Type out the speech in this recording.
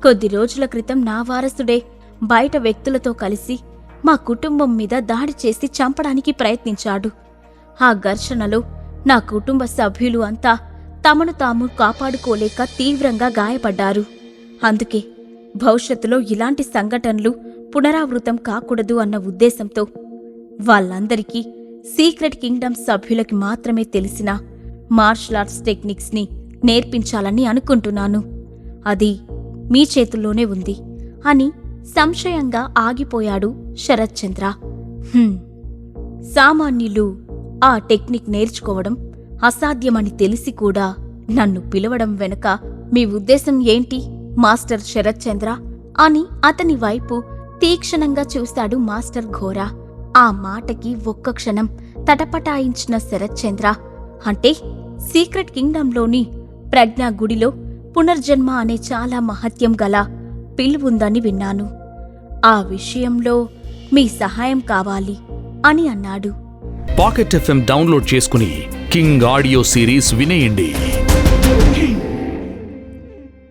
కొద్ది రోజుల క్రితం నా వారసుడే బయట వ్యక్తులతో కలిసి మా కుటుంబం మీద దాడి చేసి చంపడానికి ప్రయత్నించాడు. ఆ ఘర్షణలో నా కుటుంబ సభ్యులు అంతా తమను తాము కాపాడుకోలేక తీవ్రంగా గాయపడ్డారు. అందుకే భవిష్యత్తులో ఇలాంటి సంఘటనలు పునరావృతం కాకూడదు అన్న ఉద్దేశంతో వాళ్ళందరికీ సీక్రెట్ కింగ్డమ్ సభ్యులకి మాత్రమే తెలిసిన మార్షల్ ఆర్ట్స్ టెక్నిక్స్ని నేర్పించాలని అనుకుంటున్నాను. అది మీ చేతుల్లోనే ఉంది అని సంశయంగా ఆగిపోయాడు శరత్చంద్ర. సామాన్యులు ఆ టెక్నిక్ నేర్చుకోవడం అసాధ్యమని తెలిసి కూడా నన్ను పిలవడం వెనుక మీ ఉద్దేశం ఏంటి మాస్టర్ శరత్చంద్ర అని అతని వైపు తీక్షణంగా చూశాడు మాస్టర్ ఘోరా. ఆ మాటకి ఒక్క క్షణం తటపటాయించిన శరత్చంద్ర, అంటే సీక్రెట్ కింగ్డంలోని ప్రజ్ఞా గుడిలో పునర్జన్మ అనే చాలా మహత్యం గల పిలువుందని విన్నాను. ఆ విషయంలో మీ సహాయం కావాలి అని అన్నాడు. పాకెట్ FM డౌన్లోడ్ చేసుకుని కింగ్ ఆడియో సిరీస్ వినేయండి.